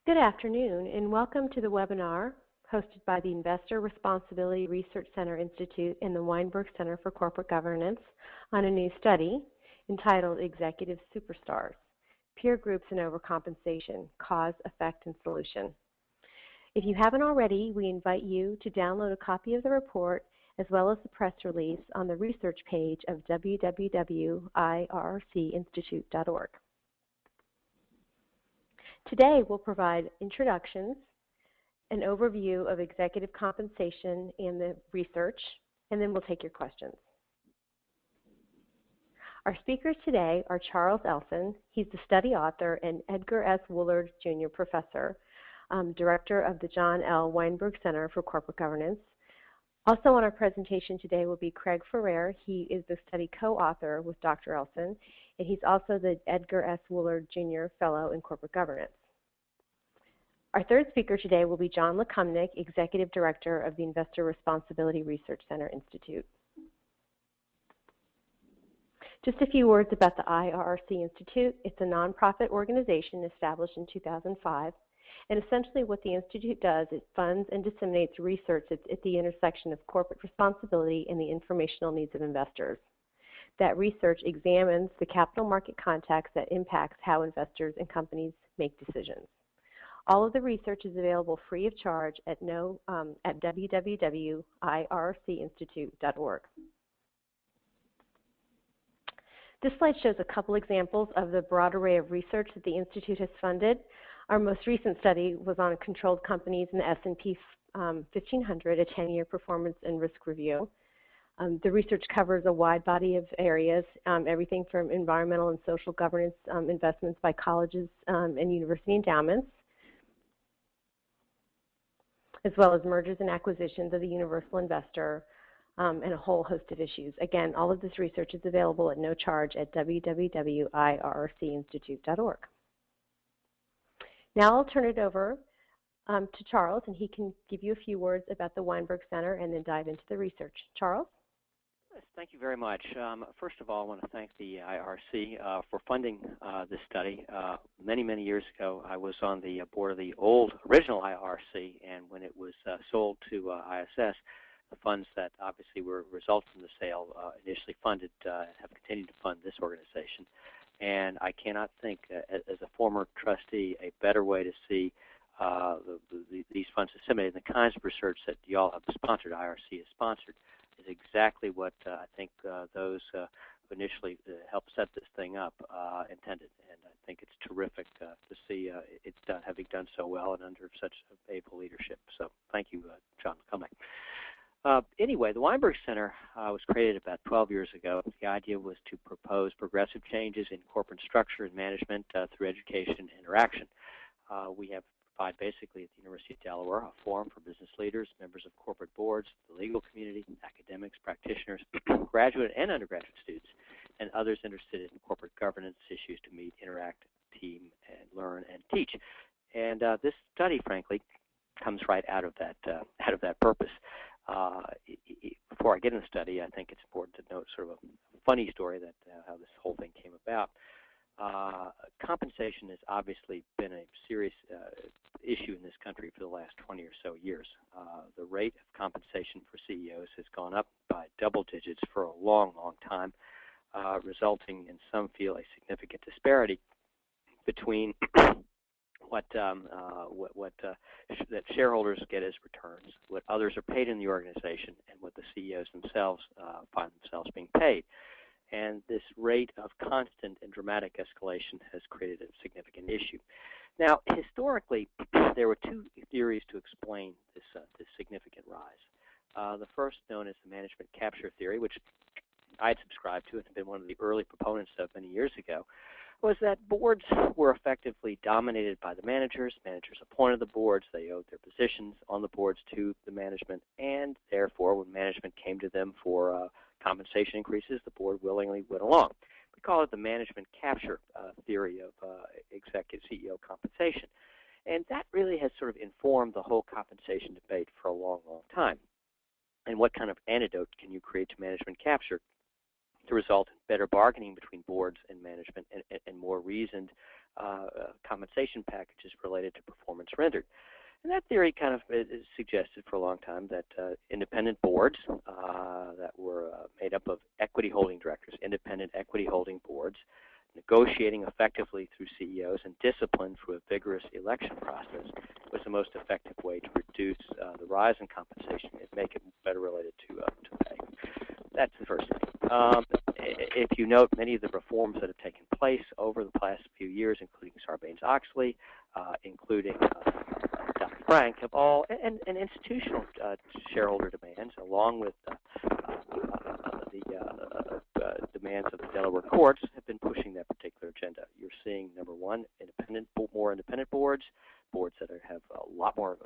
Good afternoon, and welcome to the webinar hosted by the Investor Responsibility Research Center Institute and the Weinberg Center for Corporate Governance on a new study entitled Executive Superstars, Peer Groups and Overcompensation, Cause, Effect, and Solution. If you haven't already, we invite you to download a copy of the report as well as the press release on the research page of www.ircinstitute.org. Today, we'll provide introductions, an overview of executive compensation and the research, and then we'll take your questions. Our speakers today are Charles Elson. He's the study author and Edgar S. Woolard Jr. Professor, Director of the John L. Weinberg Center for Corporate Governance. Also on our presentation today will be Craig Ferrer. He is the study co-author with Dr. Elson, and he's also the Edgar S. Woolard Jr. Fellow in Corporate Governance. Our third speaker today will be John Lekumnik, Executive Director of the Investor Responsibility Research Center Institute. Just a few words about the IRRC Institute. It's a nonprofit organization established in 2005. And essentially what the Institute does is funds and disseminates research at the intersection of corporate responsibility and the informational needs of investors. That research examines the capital market context that impacts how investors and companies make decisions. All of the research is available free of charge at www.ircinstitute.org. This slide shows a couple examples of the broad array of research that the Institute has funded. Our most recent study was on controlled companies in the S&P 1500, a 10-year performance and risk review. The research covers a wide body of areas, everything from environmental and social governance investments by colleges and university endowments, as well as mergers and acquisitions of the universal investor, and a whole host of issues. Again, all of this research is available at no charge at www.ircinstitute.org. Now I'll turn it over to Charles, and he can give you a few words about the Weinberg Center and then dive into the research. Charles? Yes, thank you very much. First of all, I want to thank the IRC for funding this study. Many years ago, I was on the board of the original IRC, and when it was sold to ISS, the funds that obviously were a result from the sale initially funded have continued to fund this organization. And I cannot think, as a former trustee, a better way to see these funds disseminated and the kinds of research that you all have sponsored, IRC has sponsored, is exactly what I think those who initially helped set this thing up intended. And I think it's terrific to see it having done so well and under such able leadership. So thank you, John Lekumnik. Anyway, the Weinberg Center was created about 12 years ago. The idea was to propose progressive changes in corporate structure and management through education and interaction. We have provide basically at the University of Delaware a forum for business leaders, members of corporate boards, the legal community, academics, practitioners, graduate and undergraduate students, and others interested in corporate governance issues to meet, interact, team, and learn and teach. And this study, frankly, comes right out of that purpose. Before I get into the study, I think it's important to note sort of a funny story that how this whole thing came about. Compensation has obviously been a serious issue in this country for the last 20 or so years. The rate of compensation for CEOs has gone up by double digits for a long time, resulting in some feel a significant disparity between what that shareholders get as returns, what others are paid in the organization, and what the CEOs themselves find themselves being paid. And this rate of constant and dramatic escalation has created a significant issue. Now, historically, there were two theories to explain this significant rise. The first, known as the management capture theory, which I had subscribed to and had been one of the early proponents of many years ago, was that boards were effectively dominated by the managers. Managers appointed the boards. They owed their positions on the boards to the management, and therefore, when management came to them for compensation increases, the board willingly went along. We call it the management capture theory of executive CEO compensation. And that really has sort of informed the whole compensation debate for a long time. And what kind of antidote can you create to management capture? to result in better bargaining between boards and management and more reasoned compensation packages related to performance rendered. And that theory kind of is suggested for a long time that independent boards that were made up of equity holding directors, independent equity holding boards, negotiating effectively through CEOs and discipline through a vigorous election process was the most effective way to reduce the rise in compensation and make it better related to pay. That's the first thing. If you note, many of the reforms that have taken place over the past few years, including Sarbanes-Oxley, including Dodd-Frank, have all, and institutional shareholder demands, along with the demands of the Delaware courts, have been pushing that particular agenda. You're seeing, number one, more independent boards that have a lot more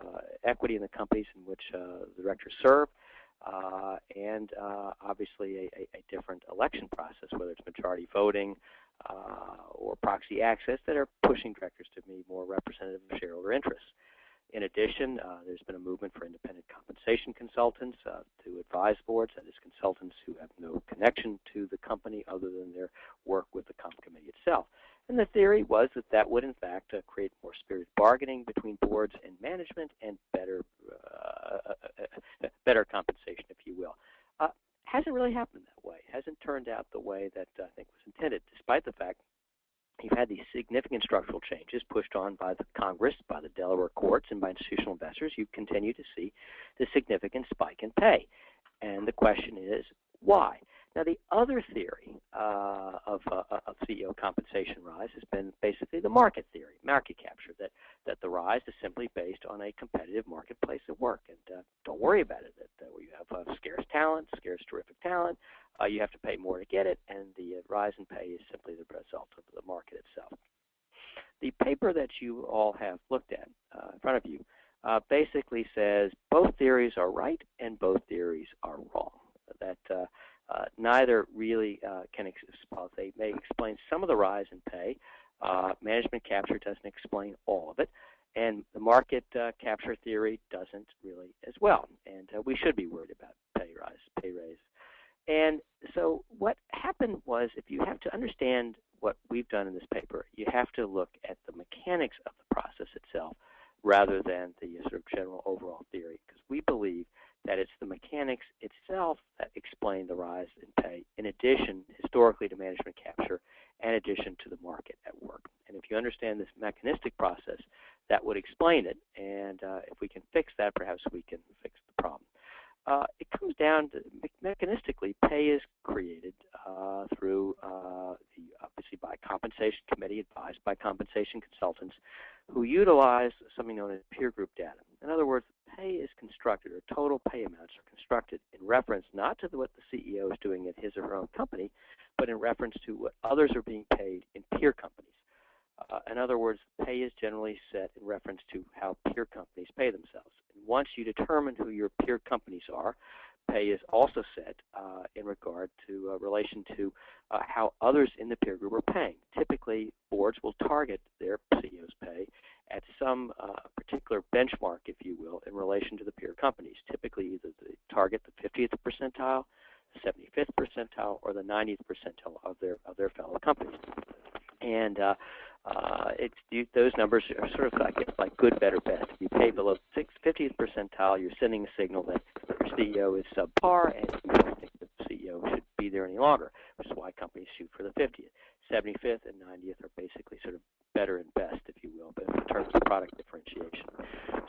equity in the companies in which the directors serve, and obviously a different election process, whether it's majority voting or proxy access, that are pushing directors to be more representative of shareholder interests. In addition, there's been a movement for independent compensation consultants to advise boards, that is, consultants who have no connection to the company other than their work with the comp committee itself. And the theory was that that would, in fact, create more spirited bargaining between boards and management and better compensation, if you will. Hasn't really happened that way. Hasn't turned out the way that I think was intended, despite the fact you've had these significant structural changes pushed on by the Congress, by the Delaware courts, and by institutional investors. You continue to see the significant spike in pay. And the question is, why? Now, the other theory of CEO compensation rise has been basically the market theory, market capture, that the rise is simply based on a competitive marketplace at work. And don't worry about it, that you have scarce talent, scarce terrific talent, you have to pay more to get it, and the rise in pay is simply the result of the market itself. The paper that you all have looked at in front of you basically says both theories are right and both theories are wrong. That neither really they may explain some of the rise in pay. Management capture doesn't explain all of it, and the market capture theory doesn't really as well. And we should be worried about pay raise. And so what happened was, if you have to understand what we've done in this paper, you have to look at the mechanics of the process itself rather than the sort of general overall theory, because we believe that it's the mechanics itself that explain the rise in pay, in addition, historically, to management capture, and in addition to the market at work. And if you understand this mechanistic process, that would explain it. And if we can fix that, perhaps we can fix the problem. It comes down to, mechanistically, pay is created through obviously by a compensation committee advised by compensation consultants who utilize something known as peer group data. In other words, pay is constructed, or total pay amounts are constructed in reference not to what the CEO is doing at his or her own company, but in reference to what others are being paid in peer companies. In other words, pay is generally set in reference to how peer companies pay themselves. And once you determine who your peer companies are, pay is also set in regard to relation to how others in the peer group are paying. Typically, boards will target their CEO's pay at some particular benchmark, if you will, in relation to the peer companies. Typically, either they target the 50th percentile, the 75th percentile, or the 90th percentile of their fellow companies. And those numbers are sort of like good, better, best. If you pay below 50th percentile, you're sending a signal that your CEO is subpar and you don't think the CEO should be there any longer, which is why companies shoot for the 50th. 75th and 90th are basically sort of better and best, if you will, but in terms of product differentiation.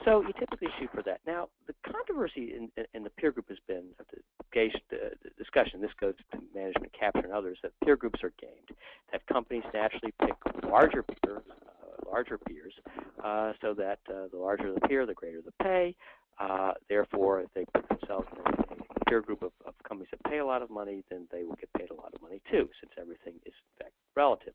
So you typically shoot for that. Now, the controversy in the peer group has been the discussion. This goes to management capture and others, that peer groups are gamed, that companies naturally pick larger peers, so that the larger the peer, the greater the pay. Therefore, if they put themselves in a peer group of companies that pay a lot of money, then they will get paid a lot of money too, since everything is in fact relative.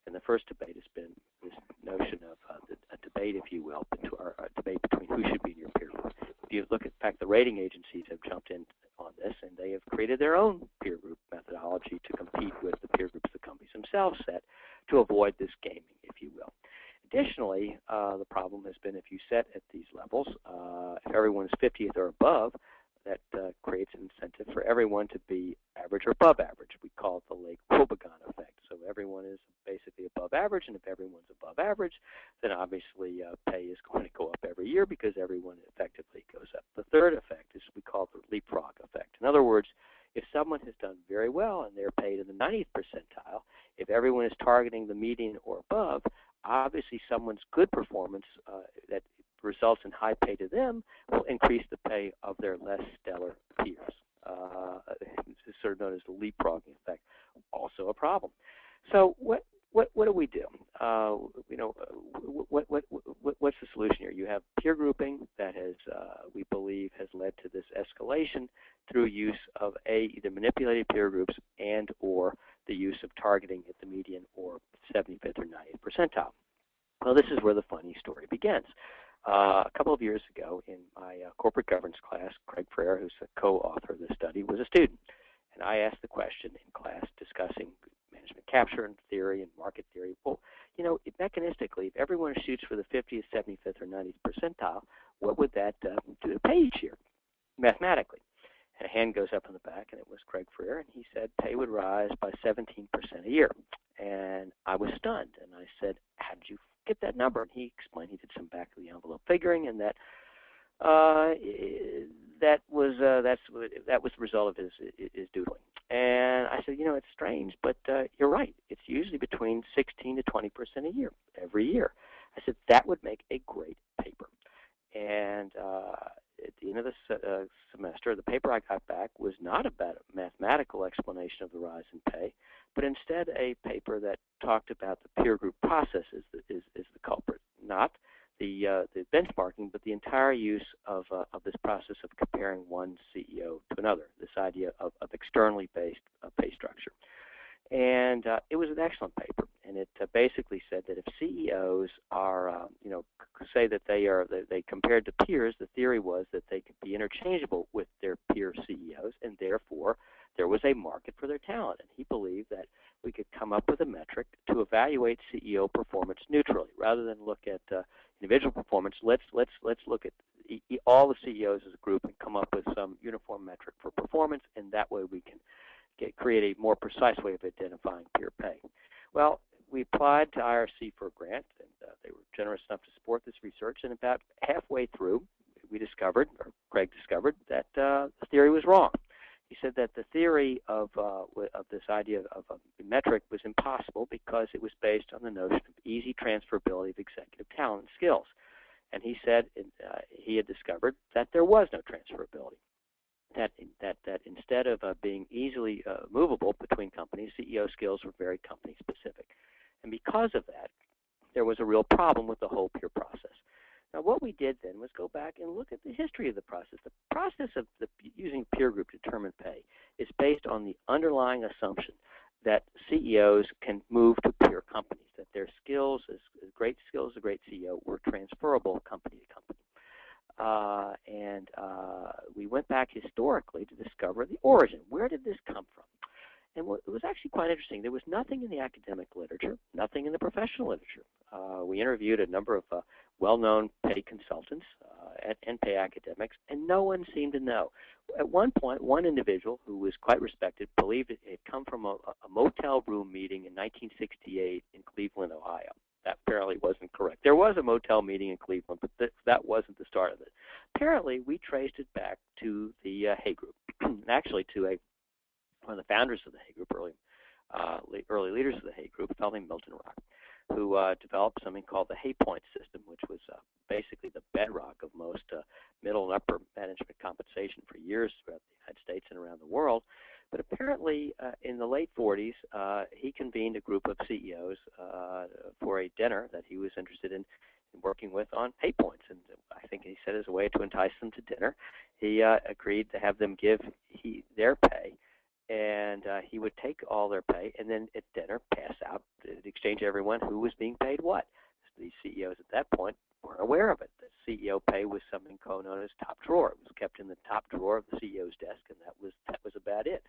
And the first debate has been this notion of a debate, if you will, a debate between who should be in your peer group. If you look at, in fact, the rating agencies have jumped in on this, and they have created their own peer group methodology to compete with the peer groups the companies themselves set to avoid this gaming, if you will. Additionally, the problem has been, if you set at these levels, if everyone is 50th or above, that creates an incentive for everyone to be average or above average. We call it the Lake Wobegon effect. So everyone is basically above average, and if everyone's above average, then obviously pay is going to go up every year because everyone effectively goes up. The third effect is we call the leapfrog effect. In other words, if someone has done very well and they're paid in the 90th percentile, if everyone is targeting the median or above, obviously someone's good performance that results in high pay to them will increase the pay of their less stellar peers. It's sort of known as the leapfrogging effect. Also a problem. So what do we do? What's the solution here? You have peer grouping that has, we believe, has led to this escalation through use of either manipulated peer groups and or the use of targeting at the median or 75th or 90th percentile. Well, this is where the funny story begins. A couple of years ago in my corporate governance class, Craig Frere, who's the co-author of this study, was a student. And I asked the question in class discussing management capture and theory and market theory. Well, mechanistically, if everyone shoots for the 50th, 75th, or 90th percentile, what would that do to pay each year, mathematically? And a hand goes up in the back, and it was Craig Frere, and he said pay would rise by 17% a year. And I was stunned, and I said, how did you get that number? And he explained he did some back-of-the-envelope figuring, and that that was the result of his doodling. And I said, it's strange, but you're right. It's usually between 16 to 20% a year, every year. I said, that would make a great paper. And at the end of the semester, the paper I got back was not about a mathematical explanation of the rise in pay, but instead a paper that talked about the peer group process is the culprit, not the benchmarking, but the entire use of this process of comparing one CEO to another, this idea of externally based pay structure. And it was an excellent paper, and it basically said that if CEOs are, say that they compared to peers, the theory was that they could be interchangeable with their peer CEOs, and therefore there was a market for their talent. And he believed that we could come up with a metric to evaluate CEO performance neutrally, rather than look at individual performance. Let's look at all the CEOs as a group and come up with some uniform metric for performance, and that way we can create a more precise way of identifying peer pay. Well, we applied to IRC for a grant, and they were generous enough to support this research. And about halfway through, Craig discovered, that the theory was wrong. He said that the theory of this idea of a metric was impossible because it was based on the notion of easy transferability of executive talent and skills. And he said he had discovered that there was no transferability. That instead of being easily movable between companies, CEO skills were very company specific. And because of that, there was a real problem with the whole peer process. Now, what we did then was go back and look at the history of the process. The process of using peer group to determine pay is based on the underlying assumption that CEOs can move to peer companies, that their skills, as great skills as a great CEO, were transferable company to company. We went back historically to discover the origin. Where did this come from? And it was actually quite interesting. There was nothing in the academic literature, nothing in the professional literature. We interviewed a number of well-known pay consultants and pay academics, and no one seemed to know. At one point, one individual who was quite respected believed it had come from a motel room meeting in 1968 in Cleveland, Ohio. That apparently wasn't correct. There was a motel meeting in Cleveland, but that wasn't the start of it. Apparently, we traced it back to the Hay Group, actually to one of the founders of the Hay Group, early leaders of the Hay Group, a fellow named Milton Rock, who developed something called the Hay Point system, which was basically the bedrock of most middle and upper management compensation for years throughout the United States and around the world. But apparently, in the late 40s, he convened a group of CEOs for a dinner that he was interested in working with on pay points. And I think he said as a way to entice them to dinner, he agreed to have them give their pay, and he would take all their pay and then at dinner pass out, exchange everyone who was being paid what. These CEOs at that point weren't aware of it. The CEO pay was something known as top drawer. It was kept in the top drawer of the CEO's desk, and that was about it.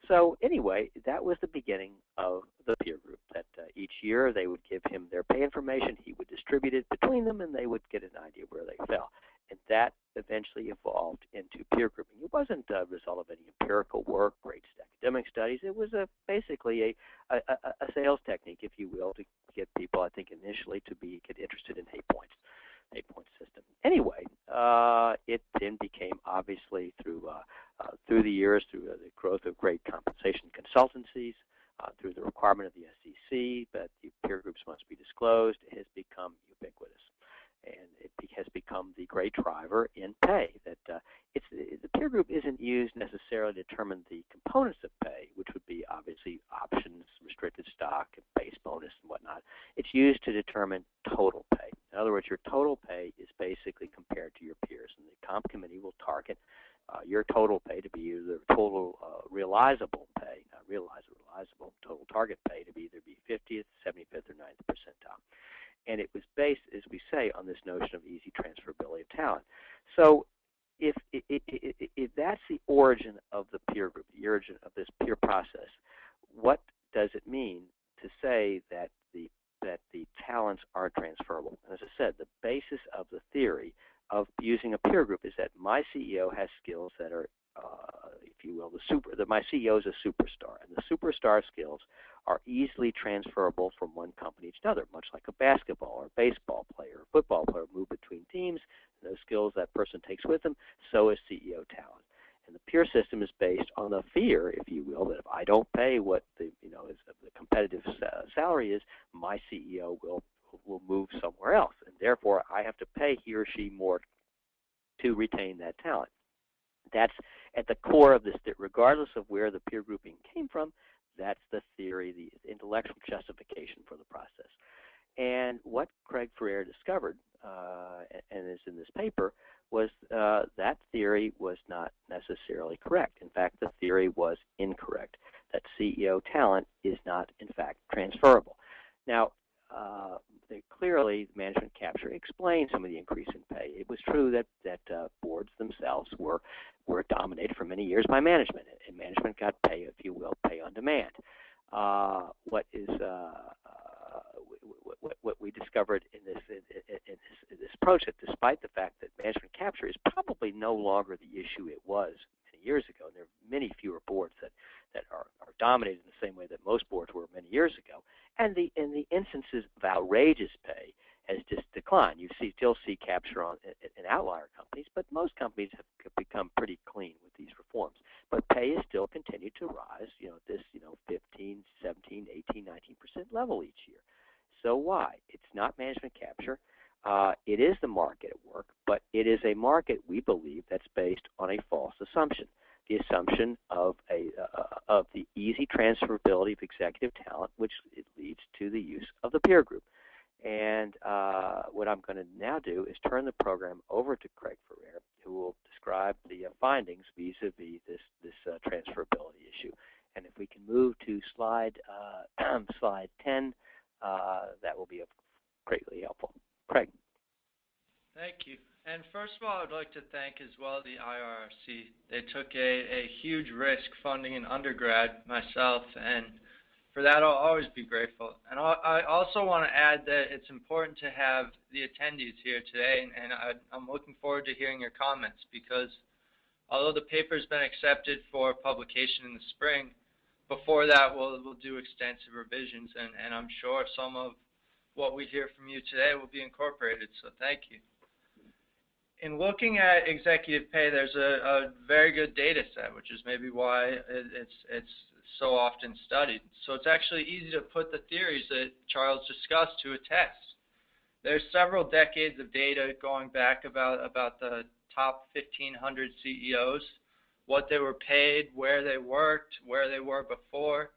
So anyway, that was the beginning of the peer group, that each year they would give him their pay information, he would distribute it between them, and they would get an idea where they fell. And that eventually evolved into peer grouping. It wasn't a result of any empirical work, great academic studies. It was basically a sales technique, if you will, to get people, I think, initially to get interested in 8 points. 8-point system. Anyway, it then became obviously through the years, through the growth of great compensation consultancies, through the requirement of the SEC that the peer groups must be disclosed, it has become ubiquitous. And it has become the great driver in pay. That the peer group isn't used necessarily to determine the components of pay, which would be obviously options, restricted stock, base bonus, and whatnot. It's used to determine total pay. In other words, your total pay is basically compared to your peers, and the comp committee will target your total pay to be either total realizable pay, realizable total target pay to be either be 50th, 75th, or 90th percentile. And it was based, as we say, on this notion of easy transferability of talent. So if that's the origin of the peer group, the origin of this peer process, what does it mean to say that the talents are transferable? And as I said, the basis of the theory of using a peer group is that my CEO has skills that are, if you will, my CEO is a superstar, and the superstar skills are easily transferable from one company to another, much like a basketball or baseball player or football player move between teams. And those skills that person takes with them, so is CEO talent. And the peer system is based on the fear, if you will, that if I don't pay what the competitive salary is, my CEO will move somewhere else, and therefore I have to pay he or she more to retain that talent. That's at the core of this, that regardless of where the peer grouping came from, that's the theory, the intellectual justification for the process. And what Craig Ferrer discovered, and is in this paper, was that theory was not necessarily correct. In fact, the theory was incorrect, that CEO talent is not, in fact, transferable. Now, clearly, management capture explained some of the increase in pay. It was true that boards themselves were dominated for many years by management, and management got pay, if you will, pay on demand. What we discovered in this approach, that despite the fact that management capture is probably no longer the issue it was many years ago, and there are many fewer boards that are dominated in the same way that most boards were many years ago, and the instances of outrageous pay has just declined. You still see capture in outlier companies, but most companies have become pretty clean with these reforms. But pay has still continued to rise, at this 15, 17, 18, 19% level each year. So why? It's not management capture. It is the market at work, but it is a market, we believe, that's based on a false assumption. The assumption of the easy transferability of executive talent, which it leads to the use of the peer group. And what I'm going to now do is turn the program over to Craig Ferrer, who will describe the findings vis-a-vis this transferability issue. And if we can move to slide 10, that will be greatly helpful. Craig. Thank you. And first of all, I'd like to thank as well the IRC. They took a huge risk funding an undergrad, myself, and for that I'll always be grateful. And I also want to add that it's important to have the attendees here today, and I'm looking forward to hearing your comments, because although the paper's been accepted for publication in the spring, before that we'll do extensive revisions, and I'm sure some of what we hear from you today will be incorporated, so thank you. In looking at executive pay, there's a very good data set, which is maybe why it's so often studied. So it's actually easy to put the theories that Charles discussed to a test. There's several decades of data going back about the top 1,500 CEOs, what they were paid, where they worked, where they were before.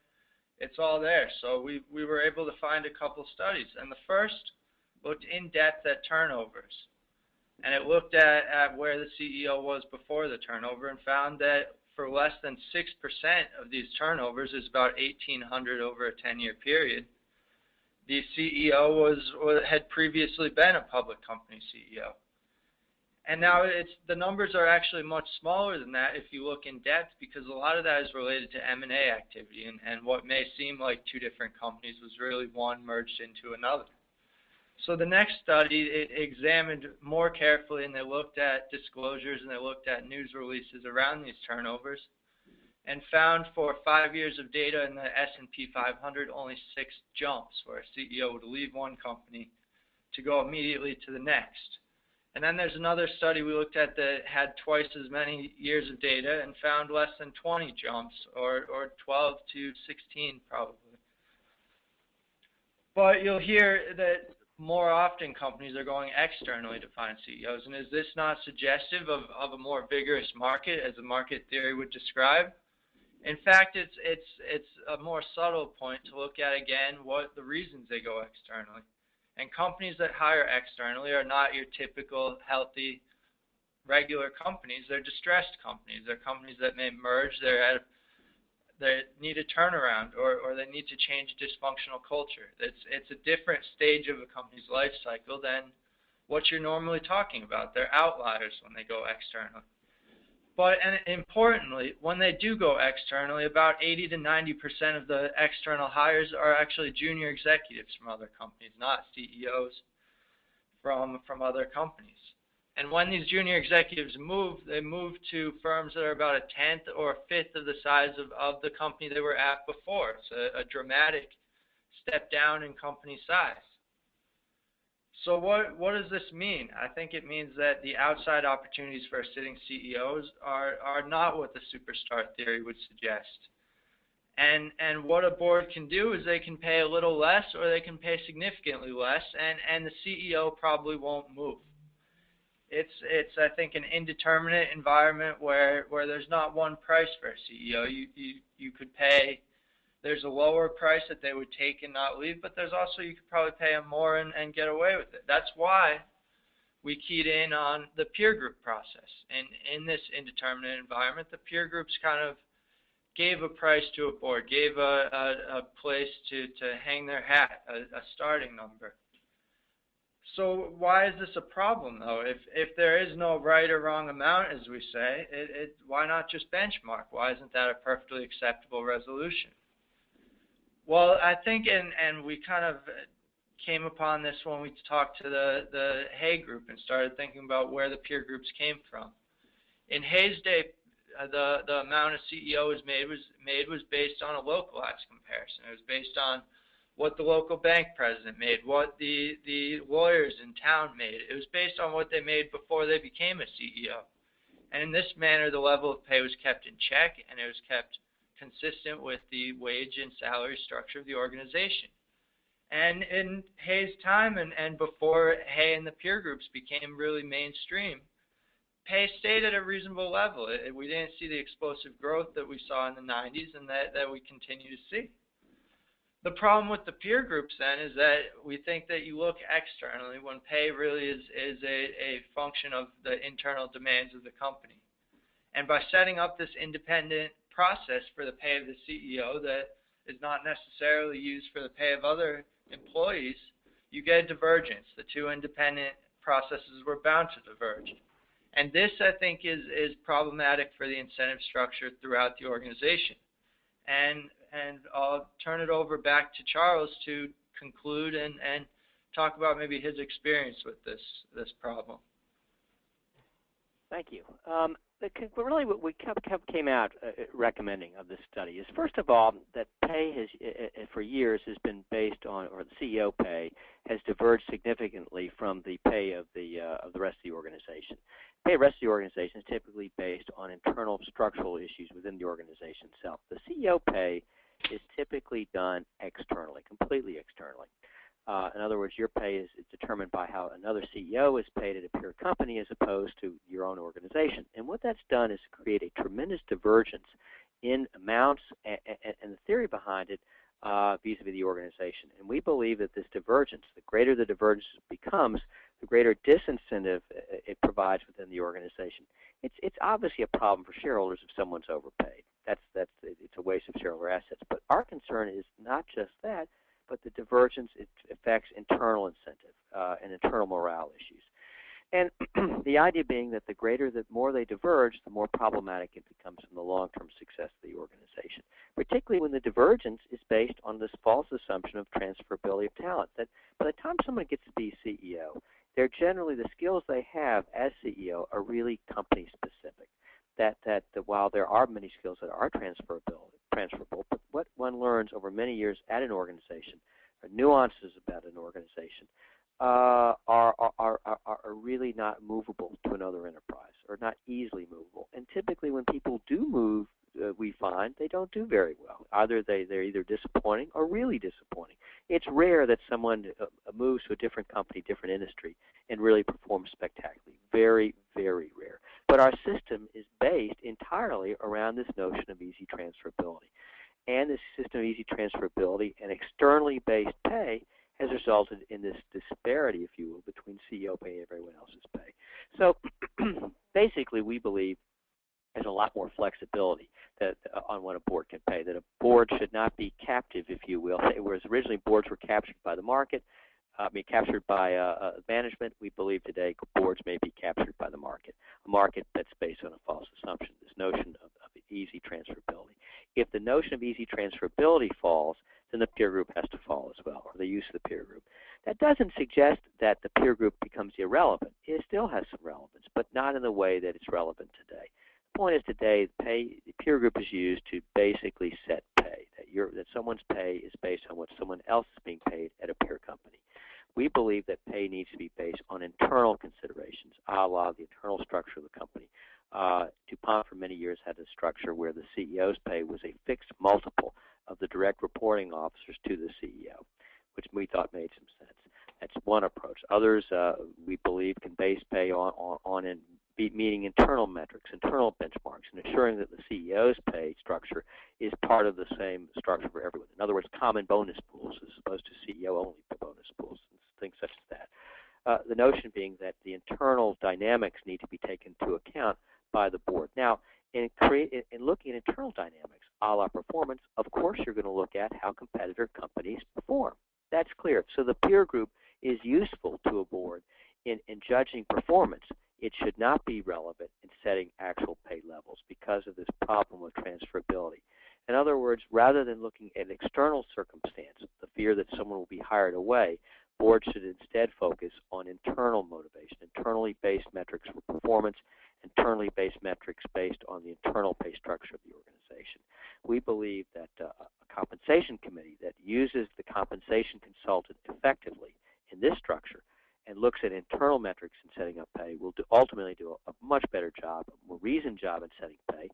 It's all there. So we were able to find a couple studies. And the first looked in depth at turnovers. And it looked at where the CEO was before the turnover, and found that for less than 6% of these turnovers, is about 1,800 over a 10-year period, the CEO had previously been a public company CEO. And now the numbers are actually much smaller than that if you look in depth, because a lot of that is related to M&A activity, and what may seem like two different companies was really one merged into another. So the next study examined more carefully, and they looked at disclosures and they looked at news releases around these turnovers, and found for 5 years of data in the S&P 500 only 6 jumps where a CEO would leave one company to go immediately to the next. And then there's another study we looked at that had twice as many years of data and found less than 20 jumps, or 12 to 16 probably. But you'll hear that more often companies are going externally to find CEOs. And is this not suggestive of a more vigorous market, as the market theory would describe? In fact, it's a more subtle point to look at again what the reasons they go externally. And companies that hire externally are not your typical healthy, regular companies. They're distressed companies. They're companies that may merge. They need a turnaround, or they need to change dysfunctional culture. It's a different stage of a company's life cycle than what you're normally talking about. They're outliers when they go externally. But and importantly, when they do go externally, about 80 to 90% of the external hires are actually junior executives from other companies, not CEOs from other companies. And when these junior executives move, they move to firms that are about a tenth or a fifth of the size of the company they were at before. It's a dramatic step down in company size. So what does this mean? I think it means that the outside opportunities for sitting CEOs are not what the superstar theory would suggest. And what a board can do is they can pay a little less, or they can pay significantly less, and the CEO probably won't move. It's I think an indeterminate environment where there's not one price for a CEO. You could pay. There's a lower price that they would take and not leave, but there's also, you could probably pay them more and get away with it. That's why we keyed in on the peer group process. And in this indeterminate environment, the peer groups kind of gave a price to a board, gave a place to hang their hat, a starting number. So why is this a problem, though? If there is no right or wrong amount, as we say, why not just benchmark? Why isn't that a perfectly acceptable resolution? Well, I think, and we kind of came upon this when we talked to the Hay group and started thinking about where the peer groups came from. In Hay's day, the amount a CEO was made was based on a localized comparison. It was based on what the local bank president made, what the lawyers in town made. It was based on what they made before they became a CEO. And in this manner, the level of pay was kept in check, and it was kept consistent with the wage and salary structure of the organization. And in Hay's time and before Hay and the peer groups became really mainstream, pay stayed at a reasonable level. We didn't see the explosive growth that we saw in the 90s and that we continue to see. The problem with the peer groups then is that we think that you look externally when pay really is a function of the internal demands of the company. And by setting up this independent process for the pay of the CEO that is not necessarily used for the pay of other employees, you get a divergence. The two independent processes were bound to diverge. And this, I think, is problematic for the incentive structure throughout the organization. And I'll turn it over back to Charles to conclude and talk about maybe his experience with this problem. Thank you. Really, what we came out recommending of this study is, first of all, that pay has, for years, has been based on, or the CEO pay has diverged significantly from the pay of the rest of the organization. Pay of the rest of the organization is typically based on internal structural issues within the organization itself. The CEO pay is typically done externally, completely externally. In other words, your pay is determined by how another CEO is paid at a peer company as opposed to your own organization. And what that's done is create a tremendous divergence in amounts and the theory behind it vis-a-vis the organization. And we believe that this divergence, the greater the divergence becomes, the greater disincentive it provides within the organization. It's obviously a problem for shareholders if someone's overpaid. It's a waste of shareholder assets. But our concern is not just that, but the divergence, it affects internal incentive and internal morale issues. And the idea being that the more they diverge, the more problematic it becomes in the long-term success of the organization, particularly when the divergence is based on this false assumption of transferability of talent, that by the time someone gets to be CEO, they're generally, the skills they have as CEO are really company specific. That while there are many skills that are transferable, but what one learns over many years at an organization, or nuances about an organization, are really not movable to another enterprise, or not easily movable. And typically when people do move, we find they don't do very well. Either they're either disappointing or really disappointing. It's rare that someone moves to a different company, different industry, and really performs spectacularly. Very, very rare. But our system is based entirely around this notion of easy transferability. And this system of easy transferability and externally based pay has resulted in this disparity, if you will, between CEO pay and everyone else's pay. So basically, we believe there's a lot more flexibility that on what a board can pay, that a board should not be captive, if you will. Whereas originally boards were captured by the market, captured by management, we believe today boards may be captured by the market, a market that's based on a false assumption, this notion of easy transferability. If the notion of easy transferability falls, then the peer group has to fall as well, or the use of the peer group. That doesn't suggest that the peer group becomes irrelevant. It still has some relevance, but not in the way that it's relevant today. The point is today, the peer group is used to basically set pay, that someone's pay is based on what someone else is being paid at a peer company. We believe that pay needs to be based on internal considerations, a la the internal structure of the company. DuPont for many years had a structure where the CEO's pay was a fixed multiple of the direct reporting officers to the CEO, which we thought made some sense. That's one approach. Others, we believe, can base pay on meeting internal metrics, internal benchmarks, and ensuring that the CEO's pay structure is part of the same structure for everyone. In other words, common bonus pools as opposed to CEO-only bonus pools, and things such as that. The notion being that the internal dynamics need to be taken into account by the board. Now, in looking at internal dynamics, a la performance, of course you're going to look at how competitor companies perform. That's clear. So the peer group is useful to a board in judging performance. It should not be relevant in setting actual pay levels because of this problem of transferability. In other words, rather than looking at external circumstance, the fear that someone will be hired away, boards should instead focus on internal motivation, internally based metrics for performance, internally based metrics based on the internal pay structure of the organization. We believe that a compensation committee that uses the compensation consultant effectively in this structure and looks at internal metrics in setting up pay will ultimately do a much better job, a more reasoned job in setting pay.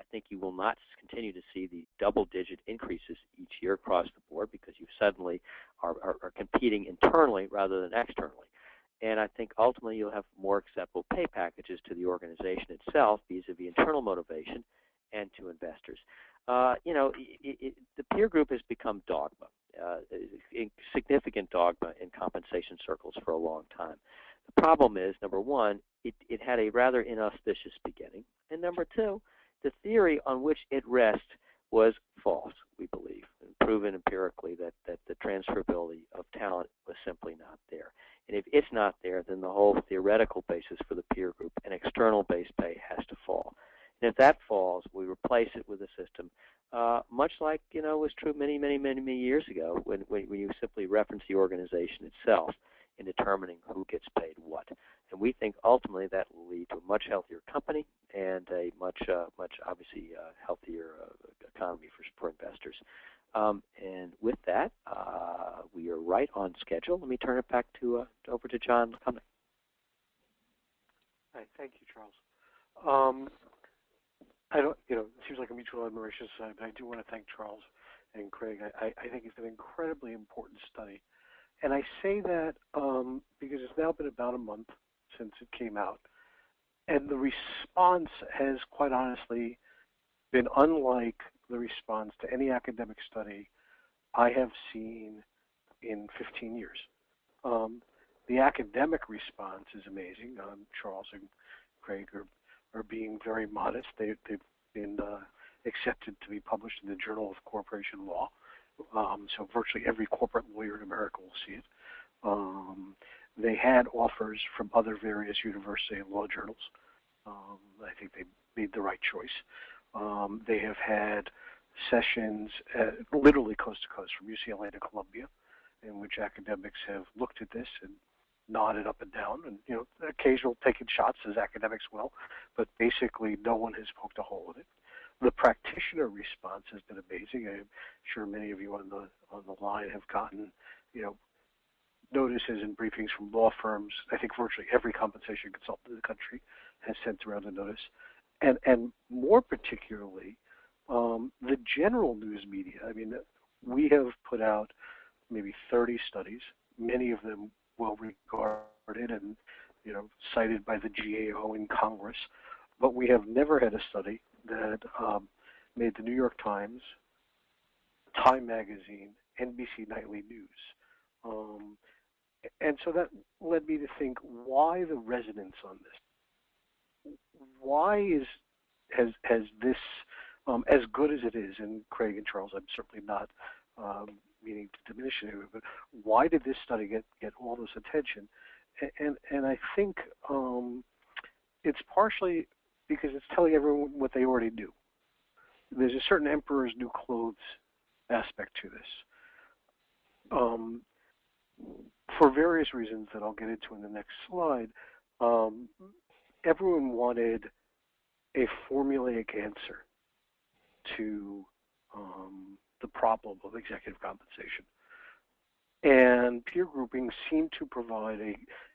I think you will not continue to see the double-digit increases each year across the board because you suddenly are competing internally rather than externally. And I think ultimately you'll have more acceptable pay packages to the organization itself vis-a-vis internal motivation and to investors. The peer group has become dogma, significant dogma in compensation circles for a long time. The problem is, number one, it had a rather inauspicious beginning, and number two, the theory on which it rests was false, we believe, and proven empirically that the transferability of talent was simply not there. And if it's not there, then the whole theoretical basis for the peer group and external base pay has to fall. And if that falls, we replace it with a system, much like was true many years ago when you simply reference the organization itself in determining who gets paid what. And we think ultimately that will lead to a much healthier company and a much obviously healthier economy for investors. And with that, we are right on schedule. Let me turn it back over to John Lecomnick. Hi, thank you, Charles. It seems like a mutual admiration society, but I do want to thank Charles and Craig. I think it's an incredibly important study. And I say that because it's now been about a month since it came out. And the response has, quite honestly, been unlike the response to any academic study I have seen in 15 years. The academic response is amazing. Charles and Craig are being very modest. They've been accepted to be published in the Journal of Corporation Law. So virtually every corporate lawyer in America will see it. They had offers from other various university and law journals. I think they made the right choice. They have had sessions literally coast to coast from UCLA to Columbia, in which academics have looked at this and nodded up and down, and occasional taking shots as academics will, but basically no one has poked a hole in it. The practitioner response has been amazing. I'm sure many of you on the line have gotten notices and briefings from law firms. I think virtually every compensation consultant in the country has sent around a notice, and more particularly the general news media. I mean, we have put out maybe 30 studies, many of them well regarded and cited by the GAO in Congress, but we have never had a study that made the New York Times, Time Magazine, NBC Nightly News. And so that led me to think, why the resonance on this? Why has this, as good as it is, and Craig and Charles, I'm certainly not meaning to diminish it, but why did this study get all this attention? And I think it's partially because it's telling everyone what they already knew. There's a certain emperor's new clothes aspect to this. For various reasons that I'll get into in the next slide, everyone wanted a formulaic answer to the problem of executive compensation. And peer grouping seemed to provide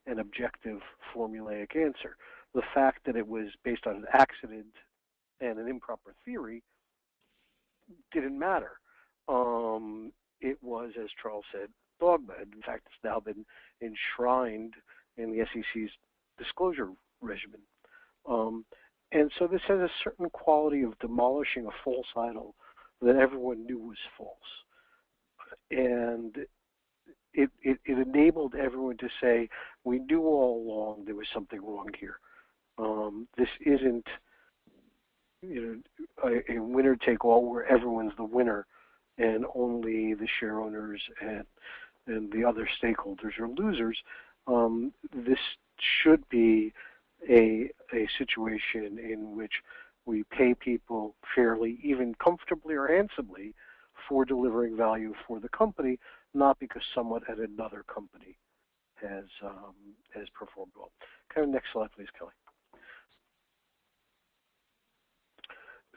an objective formulaic answer. The fact that it was based on an accident and an improper theory didn't matter. It was, as Charles said, dogma. In fact, it's now been enshrined in the SEC's disclosure regimen. And so this has a certain quality of demolishing a false idol that everyone knew was false. And it enabled everyone to say, we knew all along there was something wrong here. This isn't a winner-take-all where everyone's the winner and only the share owners and the other stakeholders are losers. This should be a situation in which we pay people fairly, even comfortably or handsomely, for delivering value for the company, not because someone at another company has performed well. Kind of next slide, please, Kelly.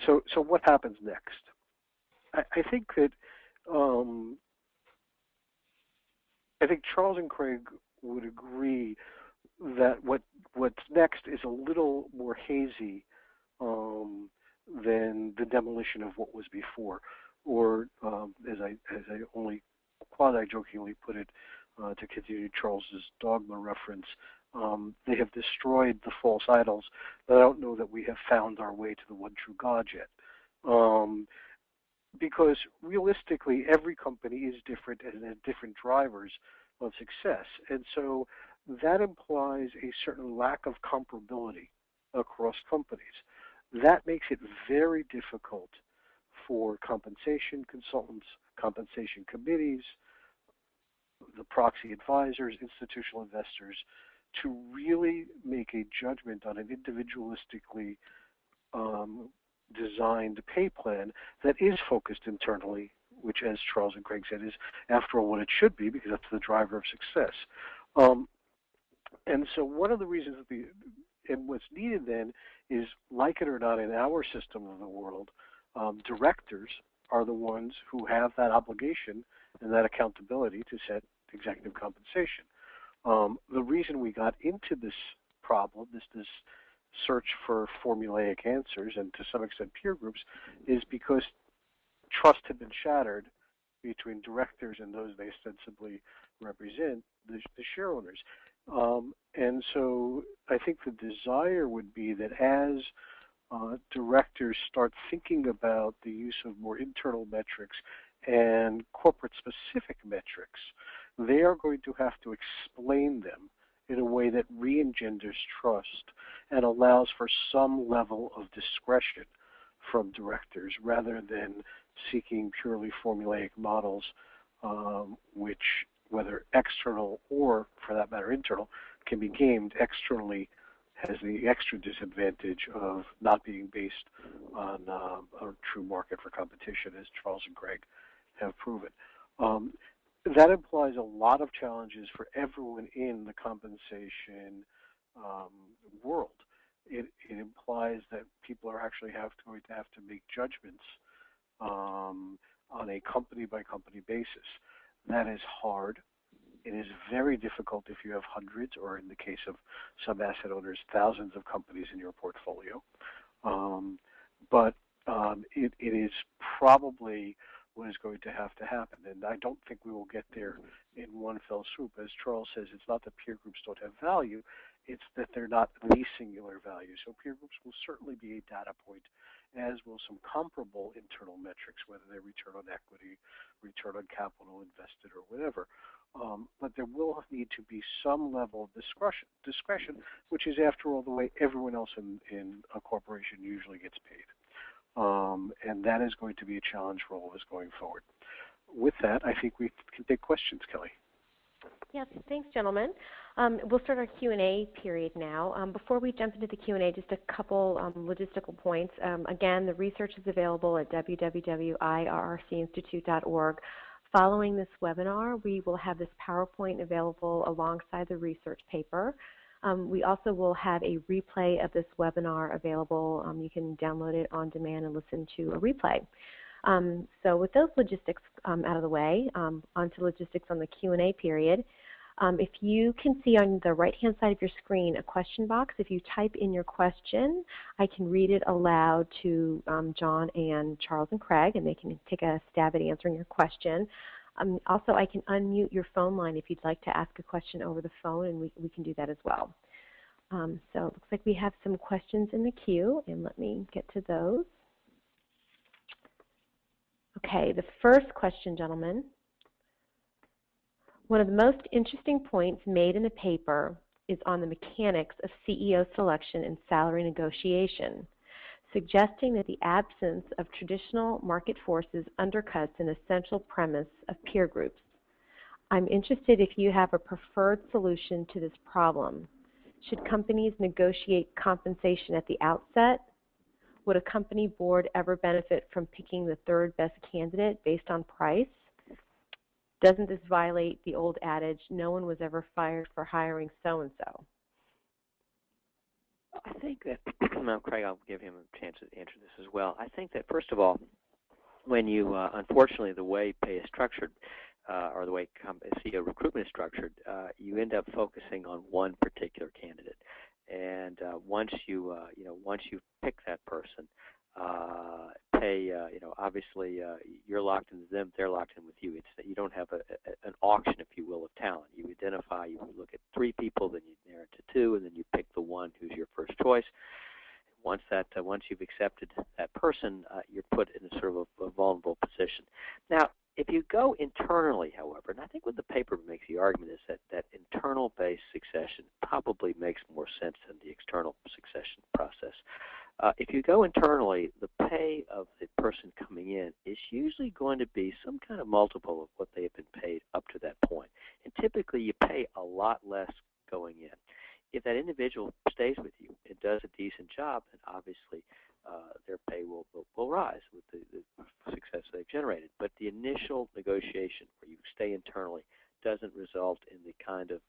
So what happens next? I think that I think Charles and Craig would agree that what's next is a little more hazy than the demolition of what was before, or as I only quasi-jokingly put it, to continue Charles's dogma reference, they have destroyed the false idols, but I don't know that we have found our way to the one true God yet. Because realistically, every company is different and has different drivers of success. And so that implies a certain lack of comparability across companies. That makes it very difficult for compensation consultants, compensation committees, the proxy advisors, institutional investors, to really make a judgment on an individualistically designed pay plan that is focused internally, which, as Charles and Craig said, is, after all, what it should be, because that's the driver of success. And so one of the reasons and what's needed then is, like it or not, in our system of the world, directors are the ones who have that obligation and that accountability to set executive compensation. The reason we got into this problem, this search for formulaic answers, and to some extent peer groups, is because trust had been shattered between directors and those they ostensibly represent, the share owners. And so I think the desire would be that as directors start thinking about the use of more internal metrics and corporate-specific metrics, they are going to have to explain them in a way that re-engenders trust and allows for some level of discretion from directors rather than seeking purely formulaic models which whether external or, for that matter, internal, can be gamed externally, has the extra disadvantage of not being based on a true market for competition, as Charles and Craig have proven. That implies a lot of challenges for everyone in the compensation world. It implies that people are actually going to have to make judgments on a company-by-company basis. That is hard. It is very difficult if you have hundreds, or in the case of some asset owners, thousands of companies in your portfolio. But it is probably what is going to have to happen. And I don't think we will get there in one fell swoop. As Charles says, it's not that peer groups don't have value, it's that they're not the singular value. So peer groups will certainly be a data point, as will some comparable internal metrics, whether they're return on equity, return on capital invested, or whatever. But there will need to be some level of discretion, which is, after all, the way everyone else in a corporation usually gets paid. And that is going to be a challenge for all of us going forward. With that, I think we can take questions, Kelly. Yes, thanks, gentlemen. We'll start our Q&A period now. Before we jump into the Q&A, just a couple logistical points. Again, the research is available at www.irrcinstitute.org. Following this webinar, we will have this PowerPoint available alongside the research paper. We also will have a replay of this webinar available. You can download it on demand and listen to a replay. So with those logistics out of the way, onto logistics on the Q&A period. If you can see on the right-hand side of your screen a question box, if you type in your question, I can read it aloud to John and Charles and Craig, and they can take a stab at answering your question. Also, I can unmute your phone line if you'd like to ask a question over the phone, and we can do that as well. So it looks like we have some questions in the queue, and let me get to those. Okay, the first question, gentlemen. One of the most interesting points made in the paper is on the mechanics of CEO selection and salary negotiation, suggesting that the absence of traditional market forces undercuts an essential premise of peer groups. I'm interested if you have a preferred solution to this problem. Should companies negotiate compensation at the outset? Would a company board ever benefit from picking the third best candidate based on price? Doesn't this violate the old adage, no one was ever fired for hiring so-and-so? I think that, well, Craig, I'll give him a chance to answer this as well. I think that, first of all, when you, unfortunately, the way pay is structured, or the way CEO recruitment is structured, you end up focusing on one particular candidate. And once you pick that person, pay, obviously you're locked into them, they're locked in with you. It's that you don't have an auction, if you will, of talent. You identify, you look at 3 people, then you narrow it to 2, and then you pick the one who's your first choice. Once you've accepted that person, you're put in a sort of a vulnerable position. Now, if you go internally, however, and I think what the paper makes the argument is that internal-based succession probably makes more sense than the external succession process. If you go internally, the pay of the person coming in is usually going to be some kind of multiple of what they have been paid up to that point. And typically you pay a lot less going in. If that individual stays with you and does a decent job, then obviously their pay will rise with the success they've generated. But the initial negotiation where you stay internally doesn't result in the kind of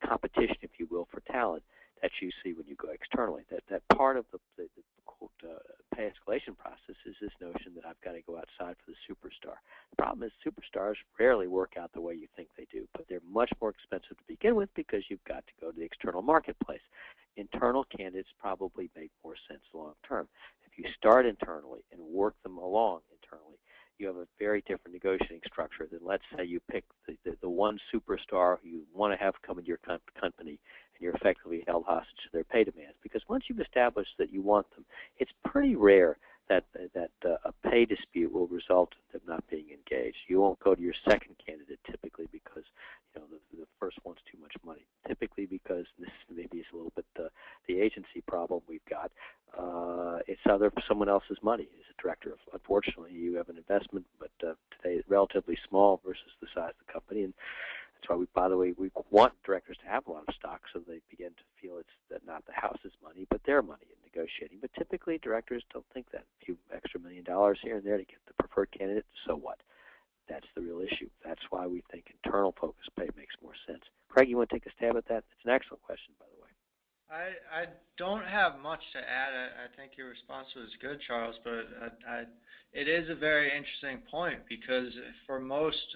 competition, if you will, for talent that you see when you go externally. That part of the quote, pay escalation process is this notion that I've got to go outside for the superstar. The problem is superstars rarely work out the way you think they do, but they're much more expensive to begin with because you've got to go to the external marketplace. Internal candidates probably make more sense long term. If you start internally and work them along internally, you have a very different negotiating structure than, let's say, you pick the one superstar who you want to have come into your company, and you're effectively held hostage to their pay demands. Because once you've established that you want them, it's pretty rare that a pay dispute will result in them not being engaged. You won't go to your second candidate typically because the first one's too much money. Typically because, this maybe is a little bit the agency problem we've got, it's someone else's money as a director. Unfortunately, you have an investment, but today is relatively small versus the size of the company. And that's why we, by the way, we want directors to have a lot of stock so they begin to feel it's that not the house's money, but their money in negotiating. But typically directors don't think that. A few extra $1 million here and there to get the preferred candidate, so what? That's the real issue. That's why we think internal focus pay makes more sense. Craig, you want to take a stab at that? It's an excellent question, by the way. I don't have much to add. I think your response was good, Charles, but it is a very interesting point because for most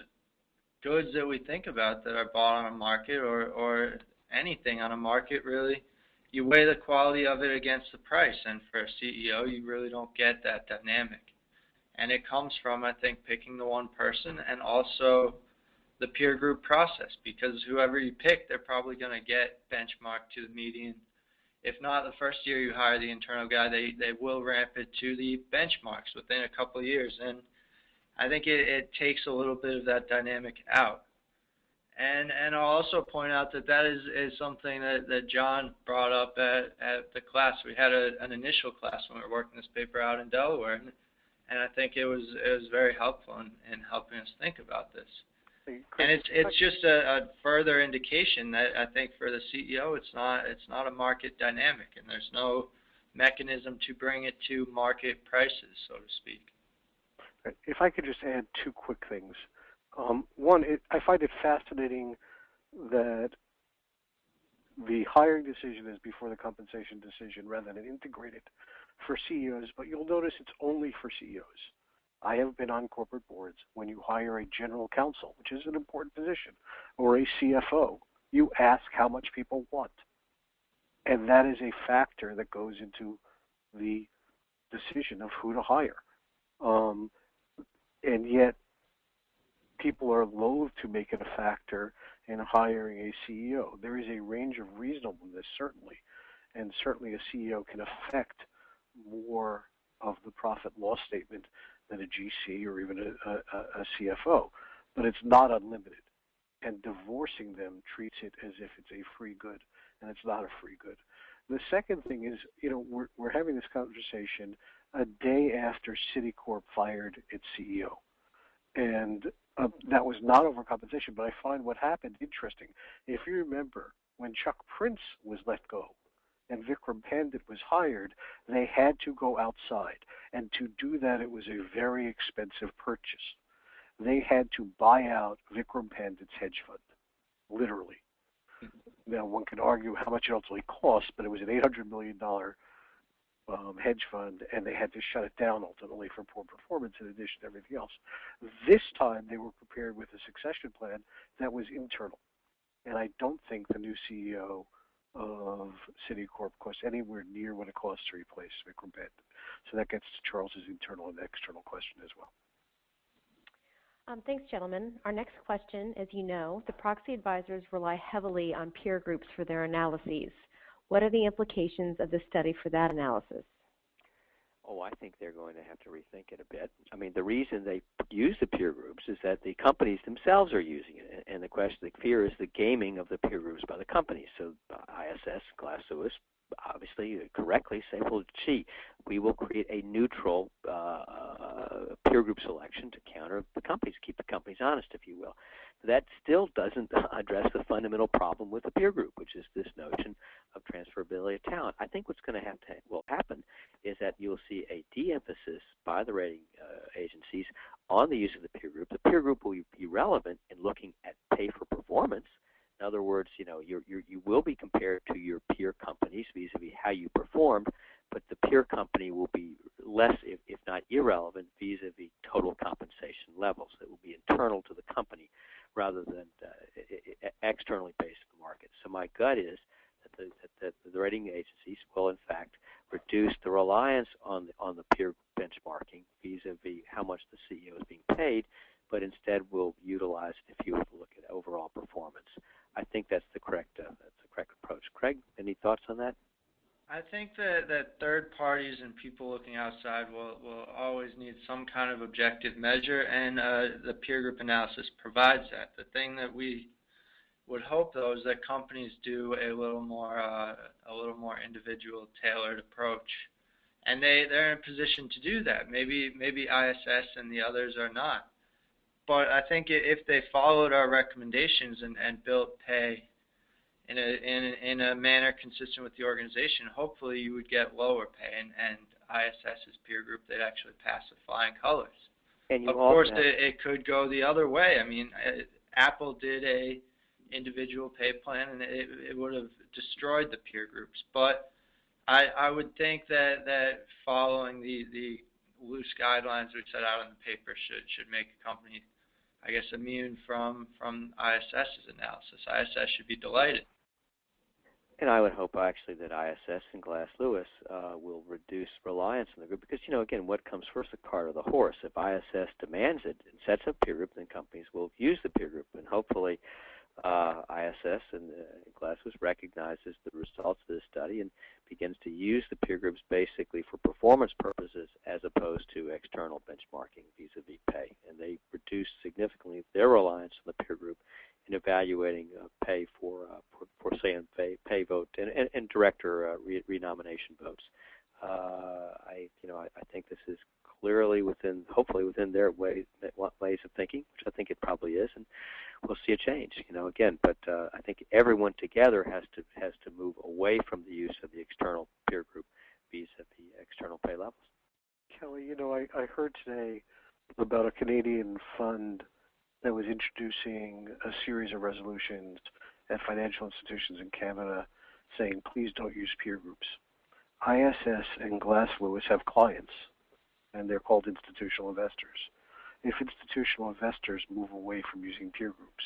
goods that we think about that are bought on a market or anything on a market, really, you weigh the quality of it against the price. And for a CEO, you really don't get that dynamic. And it comes from, I think, picking the one person and also the peer group process, because whoever you pick, they're probably going to get benchmarked to the median. If not the first year you hire the internal guy, they will ramp it to the benchmarks within a couple of years. And I think it takes a little bit of that dynamic out. And I'll also point out that is something that John brought up at the class. We had an initial class when we were working this paper out in Delaware, and I think it was very helpful in helping us think about this. And it's just a further indication that I think for the CEO it's not a market dynamic, and there's no mechanism to bring it to market prices, so to speak. If I could just add two quick things. One, I find it fascinating that the hiring decision is before the compensation decision rather than integrated for CEOs, but you'll notice it's only for CEOs. I have been on corporate boards. When you hire a general counsel, which is an important position, or a CFO, you ask how much people want. And that is a factor that goes into the decision of who to hire. And yet, people are loath to make it a factor in hiring a CEO. There is a range of reasonableness, certainly, and certainly a CEO can affect more of the profit loss statement than a GC or even a CFO, but it's not unlimited. And divorcing them treats it as if it's a free good, and it's not a free good. The second thing is, we're having this conversation a day after Citicorp fired its CEO. And that was not over compensation, but I find what happened interesting. If you remember, when Chuck Prince was let go and Vikram Pandit was hired, they had to go outside. And to do that, it was a very expensive purchase. They had to buy out Vikram Pandit's hedge fund, literally. Now, one can argue how much it ultimately cost, but it was an $800 million hedge fund, and they had to shut it down ultimately for poor performance in addition to everything else. This time, they were prepared with a succession plan that was internal. And I don't think the new CEO of Citicorp costs anywhere near what it costs to replace Vikram Pandit. So that gets to Charles's internal and external question as well. Thanks, gentlemen. Our next question, as you know, the proxy advisors rely heavily on peer groups for their analyses. What are the implications of this study for that analysis? Oh, I think they're going to have to rethink it a bit. I mean, the reason they use the peer groups is that the companies themselves are using it, and the fear is the gaming of the peer groups by the companies. So ISS, Glass Lewis, obviously correctly say, well, gee, we will create a neutral peer group selection to counter the companies, keep the companies honest, if you will. That still doesn't address the fundamental problem with the peer group, which is this notion of transferability of talent. I think what's going to happen is that you'll see a de-emphasis by the rating agencies on the use of the peer group. The peer group will be relevant in looking at pay for performance. In other words, you will be compared to your peer companies vis-a-vis how you performed, but the peer company will be less, if not irrelevant, vis-a-vis total compensation levels. It will be internal to the company rather than externally based in the market. So my gut is that the rating agencies will, in fact, reduce the reliance on the peer benchmarking vis-a-vis how much the CEO is being paid, but instead will utilize it if you were to look at overall performance. I think that's the correct approach. Craig, any thoughts on that? I think that third parties and people looking outside will always need some kind of objective measure, and the peer group analysis provides that. The thing that we would hope, though, is that companies do a little more individual, tailored approach, and they're in a position to do that. Maybe ISS and the others are not. but I think if they followed our recommendations and built pay in a manner consistent with the organization, hopefully you would get lower pay, and ISS's peer group, they'd actually pass with flying colors. And of course, it could go the other way. I mean, Apple did a individual pay plan, and it would have destroyed the peer groups. But I would think that following the loose guidelines we set out in the paper should make a company, I guess, immune from ISS's analysis. ISS should be delighted. And I would hope actually that ISS and Glass Lewis will reduce reliance on the group because, again, what comes first, the cart or the horse? If ISS demands it and sets up peer group, then companies will use the peer group. And hopefully ISS and Glass Lewis recognizes the results of this study and begins to use the peer groups basically for performance purposes as opposed to external benchmarking vis-a-vis pay. And they reduce significantly their reliance on the peer group in evaluating pay for say, pay vote and director renomination votes. I think this is clearly hopefully within their ways of thinking, which I think it probably is, and we'll see a change. Again, but I think everyone together has to move away from the use of the external peer group vis-a-vis external pay levels. Kelly, I heard today about a Canadian fund that was introducing a series of resolutions at financial institutions in Canada saying, please don't use peer groups. ISS and Glass Lewis have clients, and they're called institutional investors. If institutional investors move away from using peer groups,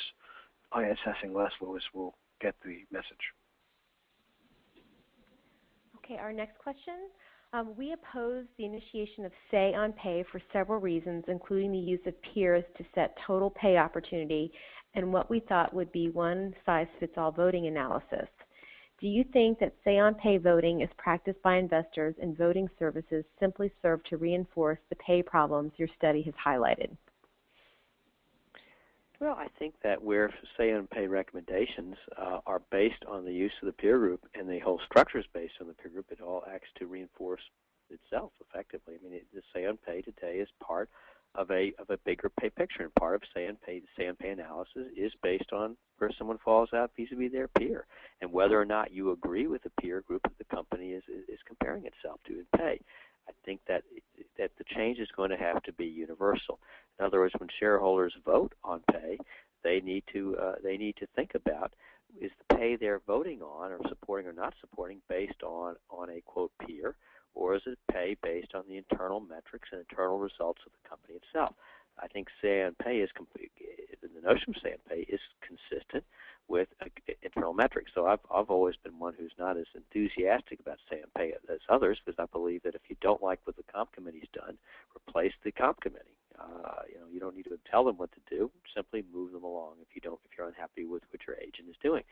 ISS and Glass Lewis will get the message. Okay, our next question. We oppose the initiation of Say on Pay for several reasons, including the use of peers to set total pay opportunity and what we thought would be one-size-fits-all voting analysis. Do you think that Say on Pay voting is practiced by investors and voting services simply serve to reinforce the pay problems your study has highlighted? Well, I think that where Say on Pay recommendations are based on the use of the peer group and the whole structure is based on the peer group, it all acts to reinforce itself effectively. I mean, the Say on Pay today is part of a bigger pay picture, and part of Say on Pay, the Say on Pay analysis is based on where someone falls out vis-a-vis their peer and whether or not you agree with the peer group that the company is comparing itself to in pay. I think that the change is going to have to be universal. In other words, when shareholders vote on pay, they need to think about, is the pay they're voting on or supporting or not supporting based on a quote peer, or is it pay based on the internal metrics and internal results of the company itself? I think Say on Pay the notion of Say on Pay is consistent with internal metrics. So I've always been one who's not as enthusiastic about Say on Pay as others, because I believe that if you don't like what the comp committee's done, replace the comp committee. You don't need to tell them what to do. Simply move them along if you're unhappy with what your agent is doing.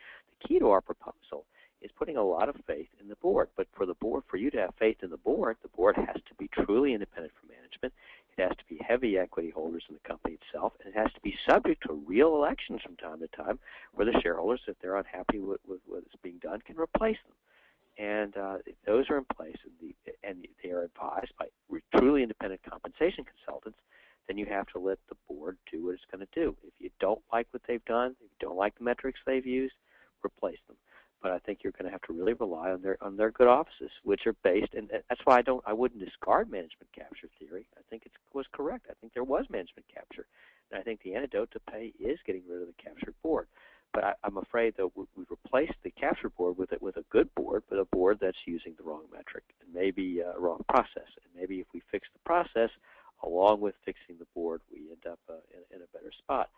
The key to our proposal is putting a lot of faith in the board. But for you to have faith in the board has to be truly independent from management. It has to be heavy equity holders in the company itself, and it has to be subject to real elections from time to time, where the shareholders, if they're unhappy with what's being done, can replace them. And if those are in place, and they are advised by truly independent compensation consultants, then you have to let the board do what it's going to do. If you don't like what they've done, if you don't like the metrics they've used, replace them. But I think you're going to have to really rely on their good offices, which are based, and that's why I wouldn't discard management capture theory. I think it was correct. I think there was management capture, and I think the antidote to pay is getting rid of the captured board. But I'm afraid that we've replaced the captured board with a good board, but a board that's using the wrong metric and maybe a wrong process. And maybe if we fix the process along with fixing the board, we end up in a better spot.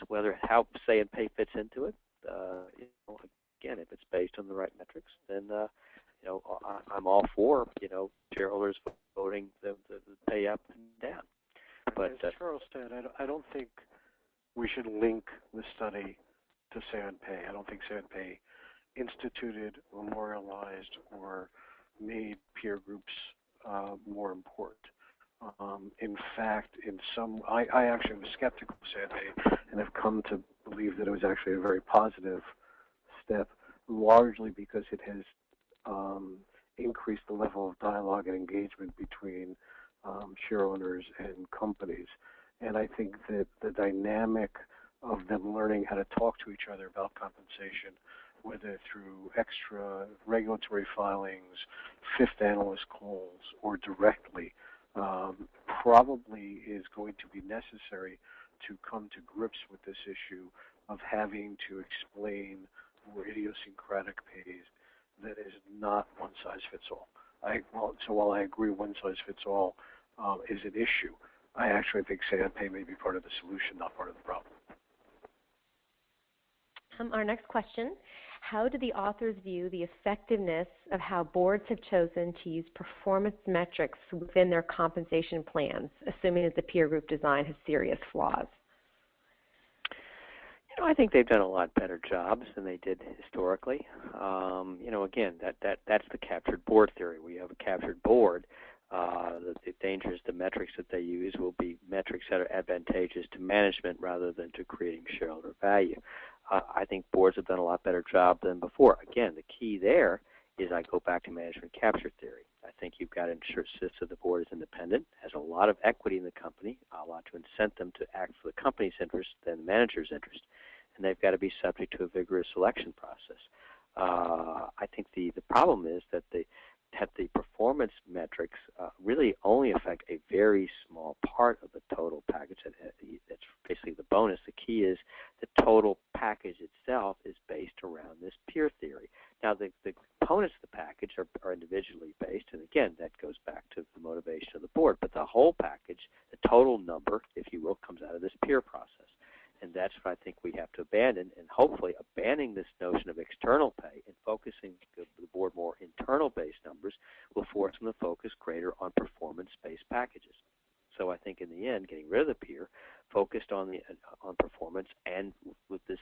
So how Say and Pay fits into it, again, if it's based on the right metrics, then I'm all for shareholders voting the pay up and down. But as Charles said, I don't think we should link the study to Say on Pay. I don't think Say on Pay instituted, memorialized, or made peer groups more important. In fact, I actually was skeptical of Say on Pay and have come to believe that it was actually a very positive step, largely because it has increased the level of dialogue and engagement between share owners and companies. And I think that the dynamic of them learning how to talk to each other about compensation, whether through extra regulatory filings, fifth analyst calls, or directly, probably is going to be necessary to come to grips with this issue of having to explain more idiosyncratic pays that is not one size fits all. So while I agree one size fits all is an issue, I actually think SAM pay may be part of the solution, not part of the problem. Our next question, how do the authors view the effectiveness of how boards have chosen to use performance metrics within their compensation plans, assuming that the peer group design has serious flaws? I think they've done a lot better jobs than they did historically. Again, that's the captured board theory. We have a captured board. The danger is the metrics that they use will be metrics that are advantageous to management rather than to creating shareholder value. I think boards have done a lot better job than before. Again, the key there is I go back to management capture theory. I think you've got to ensure that the board is independent, has a lot of equity in the company, a lot to incent them to act for the company's interest than the manager's interest, and they've got to be subject to a vigorous selection process. I think the problem is that the performance metrics really only affect a very small part of the total package. That's basically the bonus. The key is the total package itself is based around this peer theory. Now, the components of the package are individually based, and again, that goes back to the motivation of the board. But the whole package, the total number, if you will, comes out of this peer process. And that's what I think we have to abandon, and hopefully abandoning this notion of external pay and focusing the board more internal-based numbers will force them to focus greater on performance-based packages. So I think in the end, getting rid of the peer, focused on performance, and with this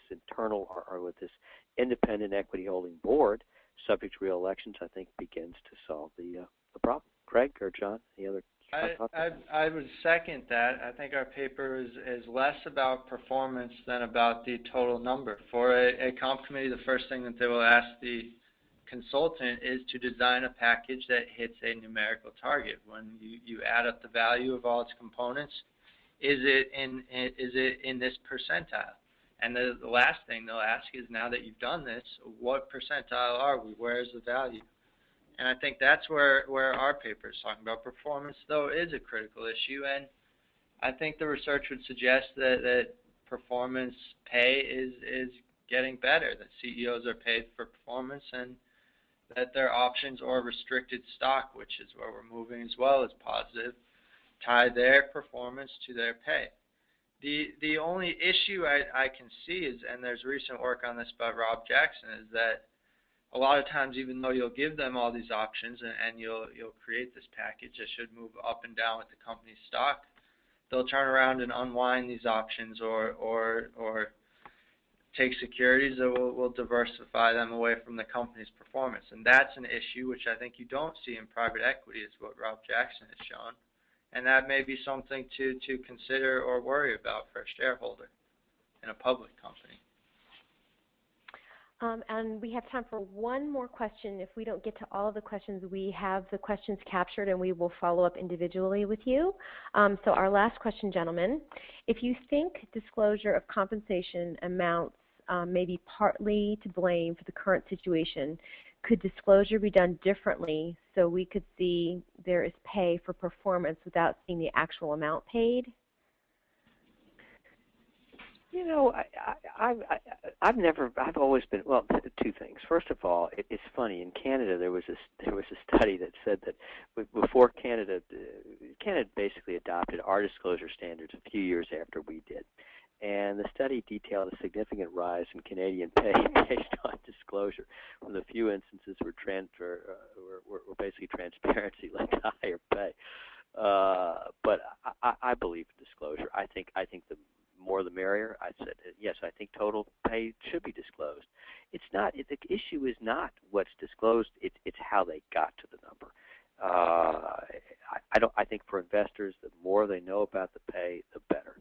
internal or with this independent equity-holding board, subject to real elections, I think begins to solve the problem. Craig or John, any other? I would second that. I think our paper is less about performance than about the total number. For a comp committee, the first thing that they will ask the consultant is to design a package that hits a numerical target. When you add up the value of all its components, is it in this percentile? And the last thing they'll ask is, now that you've done this, what percentile are we? Where is the value? And I think that's where our paper is talking about. Performance, though, is a critical issue, and I think the research would suggest that performance pay is getting better, that CEOs are paid for performance, and that their options or restricted stock, which is where we're moving as well, is positive, tie their performance to their pay. The only issue I can see is, and there's recent work on this by Rob Jackson, is that a lot of times, even though you'll give them all these options and you'll create this package that should move up and down with the company's stock, they'll turn around and unwind these options or take securities that will diversify them away from the company's performance. And that's an issue which I think you don't see in private equity, is what Rob Jackson has shown. And that may be something to consider or worry about for a shareholder in a public company. And we have time for one more question. If we don't get to all of the questions, we have the questions captured and we will follow up individually with you. So our last question, gentlemen, if you think disclosure of compensation amounts may be partly to blame for the current situation, could disclosure be done differently so we could see there is pay for performance without seeing the actual amount paid? I've always been, well, two things. First of all, it's funny, in Canada there was a study that said that before Canada basically adopted our disclosure standards a few years after we did. And the study detailed a significant rise in Canadian pay based on disclosure. From the few instances where basically transparency led to higher pay. But I believe in disclosure. I think the more the merrier. I said, yes, I think total pay should be disclosed. It's not, the issue is not what's disclosed, it's how they got to the number. I think for investors, the more they know about the pay, the better.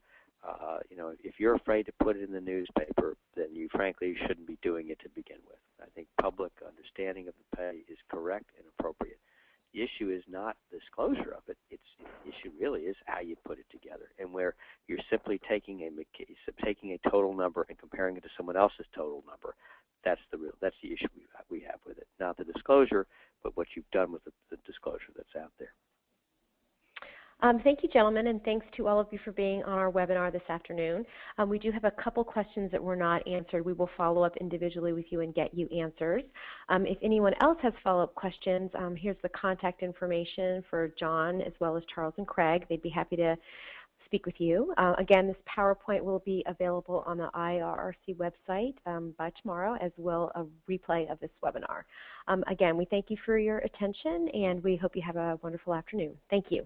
If you're afraid to put it in the newspaper, then you frankly shouldn't be doing it to begin with. I think public understanding of the pay is correct and appropriate. The issue is not disclosure of it. The issue really is how you put it together. taking a total number and comparing it to someone else's total number. That's the issue we have with it. Not the disclosure, but what you've done with the disclosure that's out there. Thank you, gentlemen, and thanks to all of you for being on our webinar this afternoon. We do have a couple questions that were not answered. We will follow up individually with you and get you answers. If anyone else has follow-up questions, here's the contact information for John as well as Charles and Craig. They'd be happy to speak with you. Again, this PowerPoint will be available on the IRC website by tomorrow, as well as a replay of this webinar. Again, we thank you for your attention, and we hope you have a wonderful afternoon. Thank you.